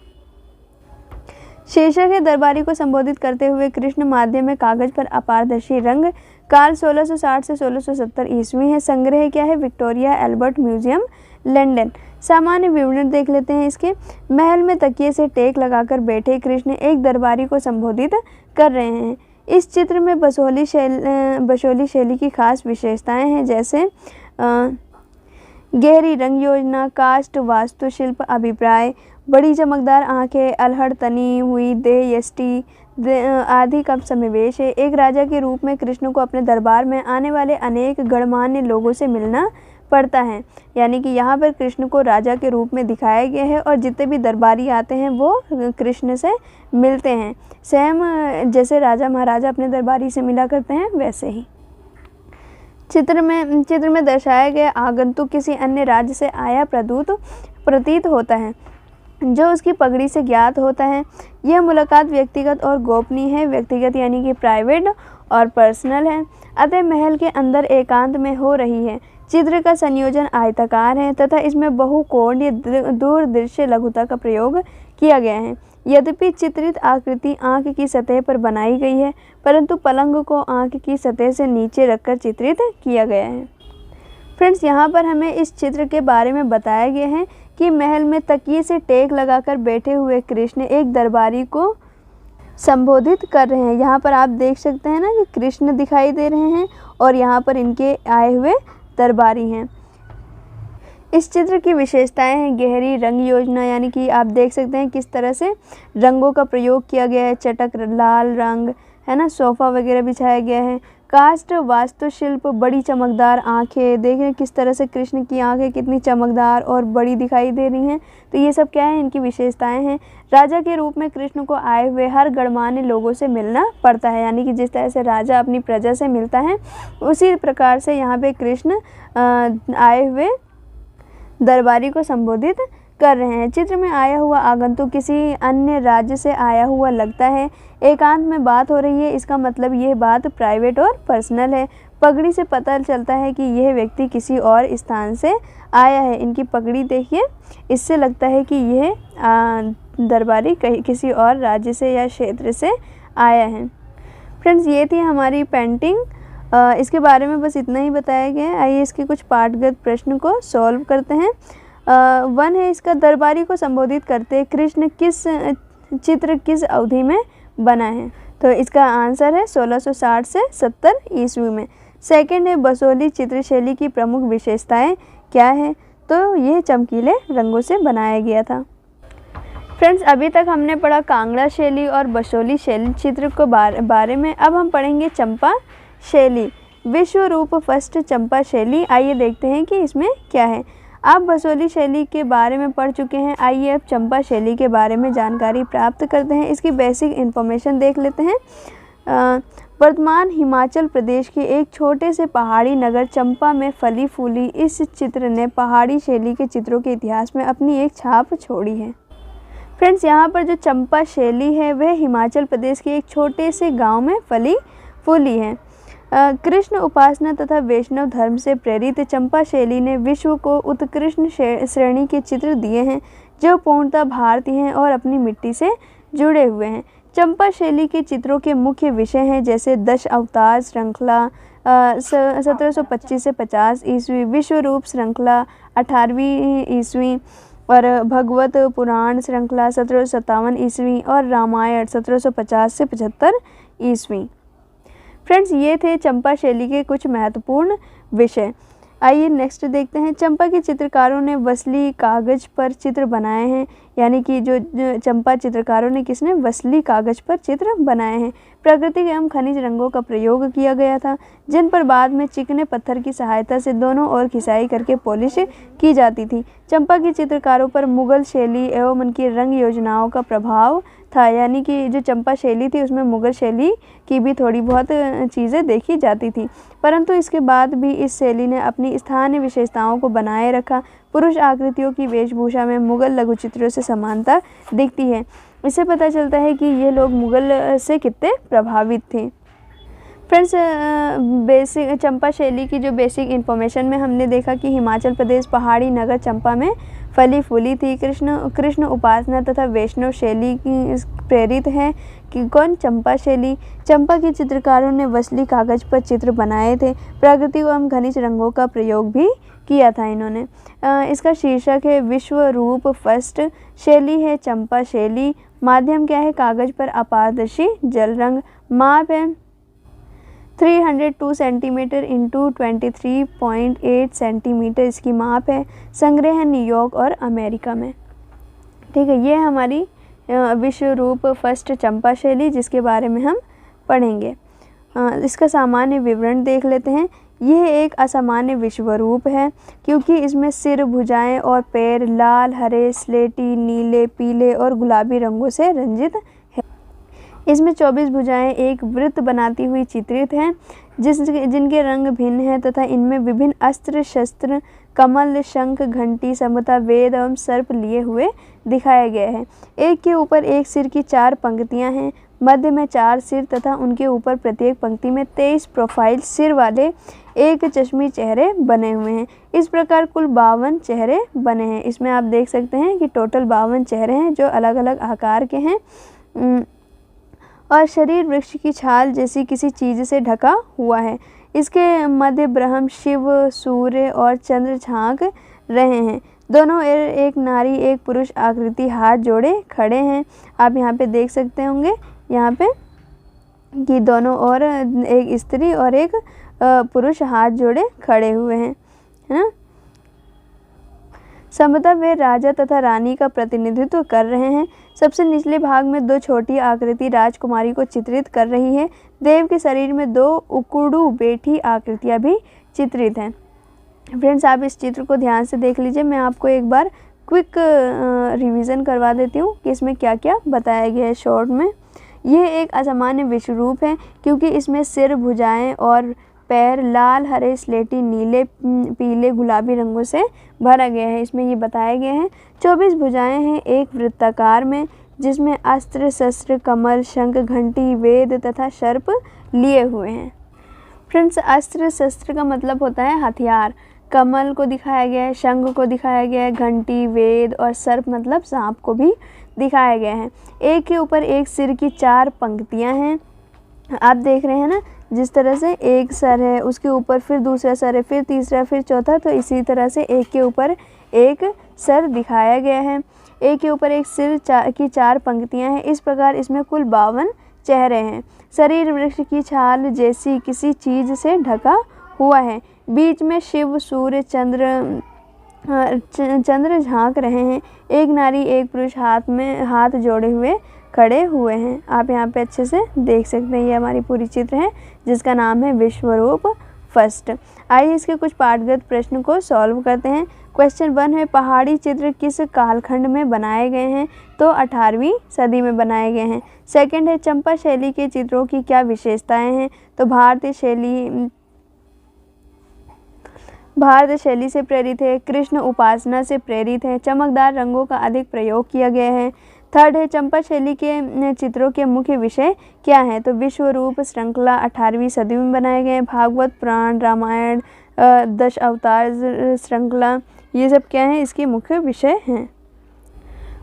शीर्षक है, दरबारी को संबोधित करते हुए कृष्ण। माध्यम में कागज पर अपारदर्शी रंग। काल 1660 से 1670 ईस्वी है। संग्रह क्या है? Victoria Albert museum, London. सामान्य विवरण देख लेते हैं इसके। महल में तकिए से टेक लगाकर बैठे कृष्ण एक दरबारी को संबोधित कर रहे हैं। इस चित्र में बसोली शैली की खास विशेषताएं हैं, जैसे गहरी रंग योजना, कास्ट वास्तुशिल्प अभिप्राय, बड़ी चमकदार आंखें, अलहड़ तनी हुई देह, यष्टि आदि का समावेश है। एक राजा के रूप में कृष्ण को अपने दरबार में आने वाले अनेक गणमान्य लोगों से मिलना पड़ता है, यानी कि यहाँ पर कृष्ण को राजा के रूप में दिखाया गया है और जितने भी दरबारी आते हैं वो कृष्ण से मिलते हैं। सेम जैसे राजा महाराजा अपने दरबारी से मिला करते हैं वैसे ही। चित्र में दर्शाया गया आगंतुक किसी अन्य राज्य से आया प्रतीत होता है, जो उसकी पगड़ी से ज्ञात होता है। यह मुलाकात व्यक्तिगत और गोपनीय है। व्यक्तिगत यानी कि प्राइवेट और पर्सनल है, अतः महल के अंदर एकांत में हो रही है। चित्र का संयोजन आयताकार है तथा इसमें बहुकोणीय दूरदृश्य लघुता का प्रयोग किया गया है। यद्यपि चित्रित आकृति आंख की सतह पर बनाई गई है, परंतु पलंग को आंख की सतह से नीचे रखकर चित्रित किया गया है। फ्रेंड्स, यहाँ पर हमें इस चित्र के बारे में बताया गया है कि महल में तकिए से टेक लगाकर बैठे हुए कृष्ण एक दरबारी को संबोधित कर रहे हैं। यहाँ पर आप देख सकते हैं ना कि कृष्ण दिखाई दे रहे हैं और यहाँ पर इनके आए हुए दरबारी हैं। इस चित्र की विशेषताएं हैं गहरी रंग योजना, यानी कि आप देख सकते हैं किस तरह से रंगों का प्रयोग किया गया है। चटक लाल रंग है ना, सोफ़ा वगैरह बिछाया गया है। कास्ट वास्तुशिल्प, बड़ी चमकदार आंखें, देख रहे हैं किस तरह से कृष्ण की आंखें कितनी चमकदार और बड़ी दिखाई दे रही हैं। तो ये सब क्या है, इनकी विशेषताएं हैं। राजा के रूप में कृष्ण को आए हुए हर गणमान्य लोगों से मिलना पड़ता है, यानी कि जिस तरह से राजा अपनी प्रजा से मिलता है उसी प्रकार से यहाँ पे कृष्ण आए हुए दरबारी को संबोधित कर रहे हैं। चित्र में आया हुआ आगंतुक किसी अन्य राज्य से आया हुआ लगता है। एकांत में बात हो रही है, इसका मतलब यह बात प्राइवेट और पर्सनल है। पगड़ी से पता चलता है कि यह व्यक्ति किसी और स्थान से आया है। इनकी पगड़ी देखिए, इससे लगता है कि यह दरबारी किसी और राज्य से या क्षेत्र से आया है। फ्रेंड्स, ये थी हमारी पेंटिंग। इसके बारे में बस इतना ही बताया गया है। आइए इसके कुछ पाठगत प्रश्न को सॉल्व करते हैं। 1 है, इसका दरबारी को संबोधित करते कृष्ण चित्र किस अवधि में बना है? तो इसका आंसर है 1660 से 70 ईस्वी में। 2 है, बसोली चित्रशैली की प्रमुख विशेषताएं क्या है? तो यह चमकीले रंगों से बनाया गया था। फ्रेंड्स, अभी तक हमने पढ़ा कांगड़ा शैली और बसोली शैली चित्र को बारे में। अब हम पढ़ेंगे चंपा शैली, विश्व रूप फर्स्ट चंपा शैली। आइए देखते हैं कि इसमें क्या है। आप बसोली शैली के बारे में पढ़ चुके हैं। आइए अब चंपा शैली के बारे में जानकारी प्राप्त करते हैं। इसकी बेसिक इन्फॉर्मेशन देख लेते हैं। वर्तमान हिमाचल प्रदेश के एक छोटे से पहाड़ी नगर चंपा में फली फूली इस चित्र ने पहाड़ी शैली के चित्रों के इतिहास में अपनी एक छाप छोड़ी है। फ्रेंड्स, यहाँ पर जो चंपा शैली है वह हिमाचल प्रदेश के एक छोटे से गांव में फली फूली है। कृष्ण उपासना तथा वैष्णव धर्म से प्रेरित चंपा शैली ने विश्व को उत्कृष्ट श्रेणी के चित्र दिए हैं जो पूर्णतः भारतीय हैं और अपनी मिट्टी से जुड़े हुए हैं। चंपा शैली के चित्रों के मुख्य विषय हैं जैसे 10 अवतार श्रृंखला 1725 से 50 ईस्वी, विश्व रूप श्रृंखला 18वीं ईस्वी और भगवत पुराण श्रृंखला 1757 ईस्वी और रामायण 1750 से 75 ईस्वी। फ्रेंड्स, ये थे चंपा शैली के कुछ महत्वपूर्ण विषय। आइए नेक्स्ट देखते हैं। चंपा के चित्रकारों ने वसली कागज पर चित्र बनाए हैं, यानी कि जो चंपा चित्रकारों ने किसने वसली कागज पर चित्र बनाए हैं। प्राकृतिक एवं खनिज रंगों का प्रयोग किया गया था जिन पर बाद में चिकने पत्थर की सहायता से दोनों ओर खिसाई करके पॉलिश की जाती थी। चंपा के चित्रकारों पर मुगल शैली एवं उनकी रंग योजनाओं का प्रभाव था, यानी कि जो चंपा शैली थी उसमें मुगल शैली की भी थोड़ी बहुत चीज़ें देखी जाती थी, परंतु इसके बाद भी इस शैली ने अपनी स्थानीय विशेषताओं को बनाए रखा। पुरुष आकृतियों की वेशभूषा में मुगल लघु चित्रों से समानता दिखती है। इससे पता चलता है कि ये लोग मुगल से कितने प्रभावित थे। फ्रेंड्स, बेसिक चंपा शैली की जो बेसिक इन्फॉर्मेशन में हमने देखा कि हिमाचल प्रदेश पहाड़ी नगर चंपा में फली फूली थी। कृष्ण उपासना तथा वैष्णव शैली की प्रेरित है कि कौन? चंपा शैली। चंपा के चित्रकारों ने वसली कागज पर चित्र बनाए थे। प्राकृतिक एवं खनिज रंगों का प्रयोग भी किया था इन्होंने। इसका शीर्षक है विश्व रूप फर्स्ट शैली है चंपा शैली। माध्यम क्या है? कागज पर अपारदर्शी जल रंग। माप है 302 सेंटीमीटर इंटू 23.8 सेंटीमीटर इसकी माप है। संग्रह है न्यूयॉर्क और अमेरिका में। ठीक है, ये हमारी विश्व रूप फर्स्ट चंपा शैली जिसके बारे में हम पढ़ेंगे। इसका सामान्य विवरण देख लेते हैं। यह एक असामान्य विश्व रूप है क्योंकि इसमें सिर, भुजाएं और पैर लाल, हरे, स्लेटी, नीले, पीले और गुलाबी रंगों से रंजित है। इसमें 24 भुजाएं एक वृत्त बनाती हुई चित्रित हैं जिनके रंग भिन्न हैं तथा इनमें विभिन्न अस्त्र शस्त्र, कमल, शंख, घंटी, समता, वेद एवं सर्प लिए हुए दिखाया गया है। एक के ऊपर एक सिर की 4 पंक्तियां हैं। मध्य में 4 सिर तथा उनके ऊपर प्रत्येक पंक्ति में 23 प्रोफाइल सिर वाले एक चश्मी चेहरे बने हुए हैं। इस प्रकार कुल 52 चेहरे बने हैं। इसमें आप देख सकते हैं कि टोटल 52 चेहरे हैं जो अलग अलग आकार के हैं और शरीर वृक्ष की छाल जैसी किसी चीज़ से ढका हुआ है। इसके मध्य ब्रह्म, शिव, सूर्य और चंद्र झांक रहे हैं। दोनों एक नारी एक पुरुष आकृति हाथ जोड़े खड़े हैं। आप यहाँ पे देख सकते होंगे यहाँ पे कि दोनों ओर एक स्त्री और एक पुरुष हाथ जोड़े खड़े हुए हैं, है ना। समता वे राजा तथा रानी का प्रतिनिधित्व कर रहे हैं। सबसे निचले भाग में 2 छोटी आकृति राजकुमारी को चित्रित कर रही है। देव के शरीर में 2 उकुड़ू बैठी आकृतियां भी चित्रित हैं। फ्रेंड्स, आप इस चित्र को ध्यान से देख लीजिए। मैं आपको एक बार क्विक रिवीजन करवा देती हूँ कि इसमें क्या क्या बताया गया है शॉर्ट में। यह एक असामान्य विश्व रूप है क्योंकि इसमें सिर, भुजाएं और पैर लाल, हरे, स्लेटी, नीले, पीले, गुलाबी रंगों से भरा गया है। इसमें ये बताया गया है 24 भुजाएं हैं एक वृत्ताकार में, जिसमें अस्त्र, शस्त्र, कमल, शंख, घंटी, वेद तथा सर्प लिए हुए हैं। फ्रेंड्स, अस्त्र शस्त्र का मतलब होता है हथियार। कमल को दिखाया गया है, शंख को दिखाया गया है, घंटी, वेद और सर्प मतलब सांप को भी दिखाया गया है। एक के ऊपर एक सिर की 4 पंक्तियां हैं। आप देख रहे हैं ना, जिस तरह से एक सर है, उसके ऊपर फिर दूसरा सर है, फिर तीसरा, फिर चौथा, तो इसी तरह से एक के ऊपर एक सर दिखाया गया है। एक के ऊपर एक सिर की 4 पंक्तियां हैं। इस प्रकार इसमें कुल 52 चेहरे हैं। शरीर वृक्ष की छाल जैसी किसी चीज़ से ढका हुआ है। बीच में शिव, सूर्य, चंद्र झांक रहे हैं। एक नारी, एक पुरुष हाथ जोड़े हुए खड़े हुए हैं। आप यहाँ पे अच्छे से देख सकते हैं। ये हमारी पूरी चित्र है जिसका नाम है विश्वरूप फर्स्ट। आइए इसके कुछ पाठगत प्रश्न को सॉल्व करते हैं। क्वेश्चन 1 है, पहाड़ी चित्र किस कालखंड में बनाए गए हैं? तो 18वीं सदी में बनाए गए हैं। सेकंड है, चंपा शैली के चित्रों की क्या विशेषताएं हैं? तो भारतीय शैली से प्रेरित है, कृष्ण उपासना से प्रेरित है, चमकदार रंगों का अधिक प्रयोग किया गया है। थर्ड है, चंपा शैली के चित्रों के मुख्य विषय क्या हैं? तो विश्वरूप श्रृंखला 18वीं सदी में बनाए गए हैं। भागवत पुराण, रामायण, 10 अवतार श्रृंखला, ये सब क्या है इसके मुख्य विषय हैं।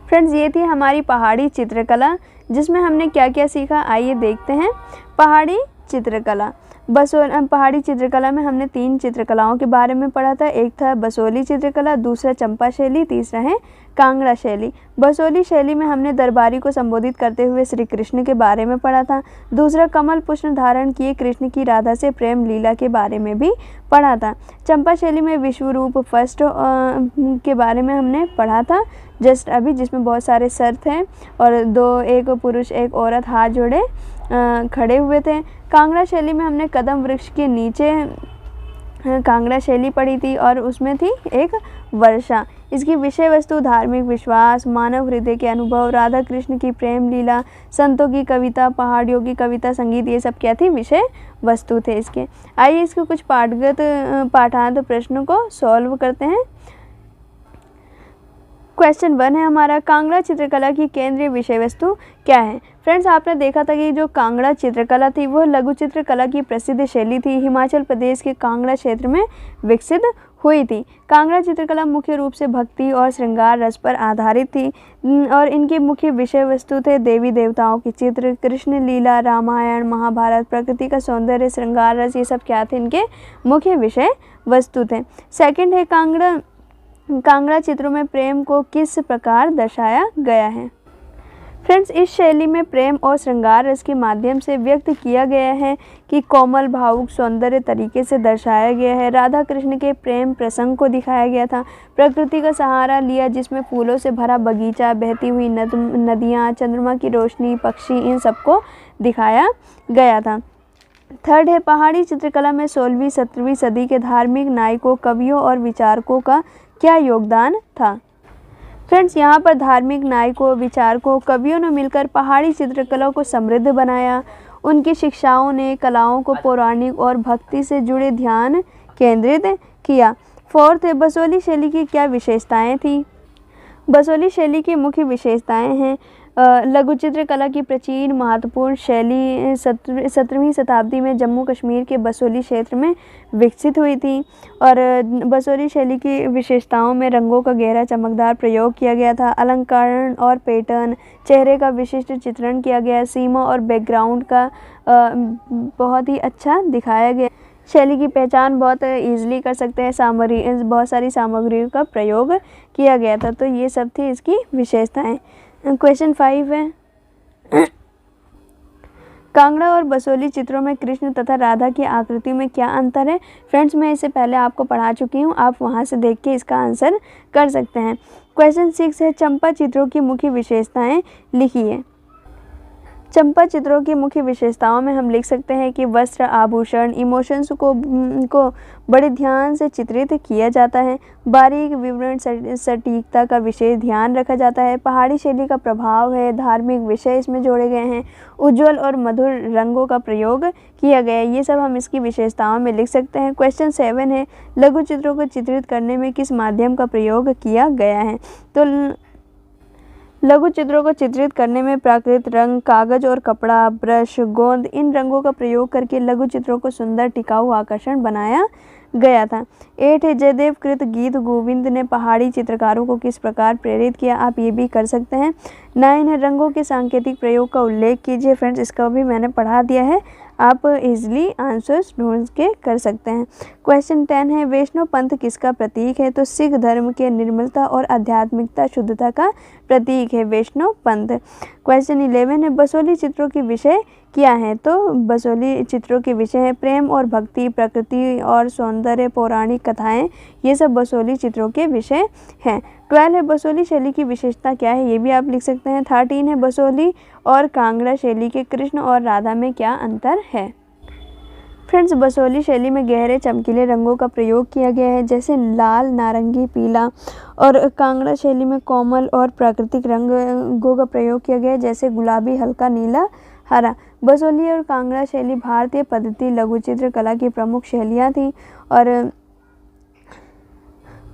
फ्रेंड्स, ये थी हमारी पहाड़ी चित्रकला, जिसमें हमने क्या क्या सीखा आइए देखते हैं। पहाड़ी चित्रकला पहाड़ी चित्रकला में हमने 3 चित्रकलाओं के बारे में पढ़ा था। एक था बसोली चित्रकला, दूसरा चंपा शैली, तीसरा है कांगड़ा शैली। बसोली शैली में हमने दरबारी को संबोधित करते हुए श्री कृष्ण के बारे में पढ़ा था। दूसरा कमल पुष्प धारण किए कृष्ण की राधा से प्रेम लीला के बारे में भी पढ़ा था। चंपा शैली में विश्वरूप फर्स्ट के बारे में हमने पढ़ा था जस्ट अभी, जिसमें बहुत सारे सर थे और एक पुरुष एक औरत हाथ जोड़े खड़े हुए थे। कांगड़ा शैली में हमने कदम वृक्ष के नीचे कांगड़ा शैली पढ़ी थी और उसमें थी एक वर्षा। इसकी विषय वस्तु धार्मिक विश्वास, मानव हृदय के अनुभव, राधा कृष्ण की प्रेम लीला, संतों की कविता, पहाड़ियों की कविता, संगीत, ये सब क्या थी विषय वस्तु थे इसके। आइए इसके कुछ पाठांत प्रश्नों को सॉल्व करते हैं। क्वेश्चन 1 है हमारा, कांगड़ा चित्रकला की केंद्रीय विषय वस्तु क्या है? फ्रेंड्स, आपने देखा था कि जो कांगड़ा चित्रकला थी वह लघु चित्रकला की प्रसिद्ध शैली थी। हिमाचल प्रदेश के कांगड़ा क्षेत्र में विकसित हुई थी। कांगड़ा चित्रकला मुख्य रूप से भक्ति और श्रृंगार रस पर आधारित थी और इनके मुख्य विषय वस्तु थे देवी देवताओं के चित्र, कृष्ण लीला, रामायण, महाभारत, प्रकृति का सौंदर्य, श्रृंगार रस, ये सब क्या थे इनके मुख्य विषय वस्तु थे। सेकंड है, कांगड़ा चित्रों में प्रेम को किस प्रकार दर्शाया गया है? फ्रेंड्स, इस शैली में प्रेम और श्रृंगार रस के माध्यम से व्यक्त किया गया है कि कोमल भावुक सौंदर्य तरीके से दर्शाया गया है। राधा कृष्ण के प्रेम प्रसंग को दिखाया गया था। प्रकृति का सहारा लिया जिसमें फूलों से भरा बगीचा, बहती हुई नदियाँ, चंद्रमा की रोशनी, पक्षी, इन सबको दिखाया गया था। थर्ड है, पहाड़ी चित्रकला में 16वीं 17वीं सदी के धार्मिक नायकों, कवियों और विचारकों का क्या योगदान था? फ्रेंड्स, यहाँ पर धार्मिक नायकों, विचारकों, कवियों ने मिलकर पहाड़ी चित्रकला को समृद्ध बनाया। उनकी शिक्षाओं ने कलाओं को पौराणिक और भक्ति से जुड़े ध्यान केंद्रित किया। फोर्थ है, बसोली शैली की क्या विशेषताएं थी? बसोली शैली की मुख्य विशेषताएं हैं लघु चित्रकला की प्राचीन महत्वपूर्ण शैली 17वीं शताब्दी में जम्मू कश्मीर के बसोली क्षेत्र में विकसित हुई थी और बसोली शैली की विशेषताओं में रंगों का गहरा चमकदार प्रयोग किया गया था। अलंकरण और पैटर्न, चेहरे का विशिष्ट चित्रण किया गया, सीमा और बैकग्राउंड का बहुत ही अच्छा दिखाया गया। शैली की पहचान बहुत ईजिली कर सकते हैं, बहुत सारी सामग्रियों का प्रयोग किया गया था। तो ये सब थी इसकी विशेषताएं। क्वेश्चन 5 है, कांगड़ा और बसोली चित्रों में कृष्ण तथा राधा की आकृति में क्या अंतर है? फ्रेंड्स, मैं इससे पहले आपको पढ़ा चुकी हूँ, आप वहाँ से देख के इसका आंसर कर सकते हैं। क्वेश्चन 6 है, चंपा चित्रों की मुख्य विशेषताएं लिखिए। चंपा चित्रों की मुख्य विशेषताओं में हम लिख सकते हैं कि वस्त्र, आभूषण, इमोशंस को बड़े ध्यान से चित्रित किया जाता है। बारीक विवरण, सटीकता का विशेष ध्यान रखा जाता है। पहाड़ी शैली का प्रभाव है। धार्मिक विषय इसमें जोड़े गए हैं। उज्ज्वल और मधुर रंगों का प्रयोग किया गया है। ये सब हम इसकी विशेषताओं में लिख सकते हैं। क्वेश्चन 7 है, लघु चित्रों को चित्रित करने में किस माध्यम का प्रयोग किया गया है? तो लघु चित्रों को चित्रित करने में प्राकृतिक रंग, कागज और कपड़ा, ब्रश, गोंद, इन रंगों का प्रयोग करके लघु चित्रों को सुंदर, टिकाऊ, आकर्षण बनाया गया था। 8 है, जयदेव कृत गीत गोविंद ने पहाड़ी चित्रकारों को किस प्रकार प्रेरित किया? आप ये भी कर सकते हैं। 9 है, रंगों के सांकेतिक प्रयोग का उल्लेख कीजिए। फ्रेंड्स, इसका भी मैंने पढ़ा दिया है, आप इजीली आंसर्स ढूंढ के कर सकते हैं। क्वेश्चन 10 है, वैष्णव पंथ किसका प्रतीक है? तो सिख धर्म के निर्मलता और आध्यात्मिकता, शुद्धता का प्रतीक है वैष्णव पंथ। क्वेश्चन 11 है, बसोली चित्रों के विषय क्या है? तो बसोली चित्रों के विषय है प्रेम और भक्ति, प्रकृति और सौंदर्य, पौराणिक कथाएं, ये सब बसोली चित्रों के विषय हैं। 12 है, बसोली शैली की विशेषता क्या है? ये भी आप लिख सकते हैं। 13 है, बसोली और कांगड़ा शैली के कृष्ण और राधा में क्या अंतर है? फ्रेंड्स, बसोली शैली में गहरे चमकीले रंगों का प्रयोग किया गया है, जैसे लाल, नारंगी, पीला, और कांगड़ा शैली में कोमल और प्राकृतिक रंगों का प्रयोग किया गया है, जैसे गुलाबी, हल्का नीला, हरा। बसोली और कांगड़ा शैली भारतीय पद्धति लघु चित्र कला की प्रमुख शैलियाँ थीं, और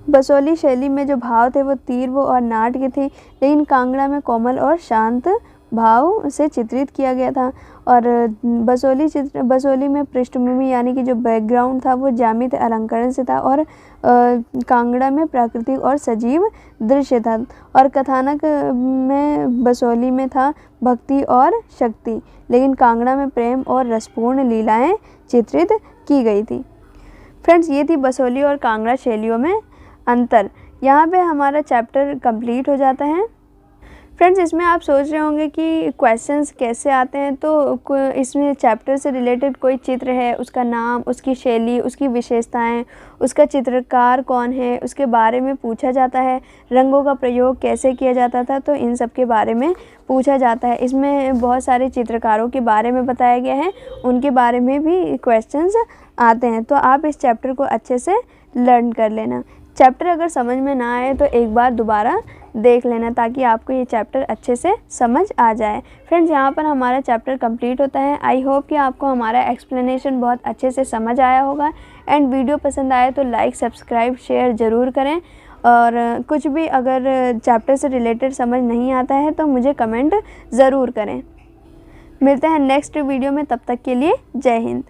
बसोली शैली में जो भाव थे वो तीव्र और नाट्य थे, लेकिन कांगड़ा में कोमल और शांत भाव से चित्रित किया गया था। और बसोली में पृष्ठभूमि यानी कि जो बैकग्राउंड था वो ज्यामिति अलंकरण से था, और कांगड़ा में प्राकृतिक और सजीव दृश्य था। और कथानक में बसोली में था भक्ति और शक्ति, लेकिन कांगड़ा में प्रेम और रसपूर्ण लीलाएं चित्रित की गई थी। फ्रेंड्स, ये थी बसोली और कांगड़ा शैलियों में अंतर। यहाँ पे हमारा चैप्टर कंप्लीट हो जाता है। फ्रेंड्स, इसमें आप सोच रहे होंगे कि क्वेश्चंस कैसे आते हैं, तो इसमें चैप्टर से रिलेटेड कोई चित्र है, उसका नाम, उसकी शैली, उसकी विशेषताएं, उसका चित्रकार कौन है, उसके बारे में पूछा जाता है। रंगों का प्रयोग कैसे किया जाता था, तो इन सब के बारे में पूछा जाता है। इसमें बहुत सारे चित्रकारों के बारे में बताया गया है, उनके बारे में भी क्वेश्चंस आते हैं। तो आप इस चैप्टर को अच्छे से लर्न कर लेना। चैप्टर अगर समझ में ना आए तो एक बार दोबारा देख लेना, ताकि आपको ये चैप्टर अच्छे से समझ आ जाए। फ्रेंड्स, यहाँ पर हमारा चैप्टर कंप्लीट होता है। आई होप कि आपको हमारा एक्सप्लेनेशन बहुत अच्छे से समझ आया होगा। एंड वीडियो पसंद आए तो लाइक, सब्सक्राइब, शेयर ज़रूर करें। और कुछ भी अगर चैप्टर से रिलेटेड समझ नहीं आता है तो मुझे कमेंट ज़रूर करें। मिलते हैं नेक्स्ट वीडियो में, तब तक के लिए जय हिंद।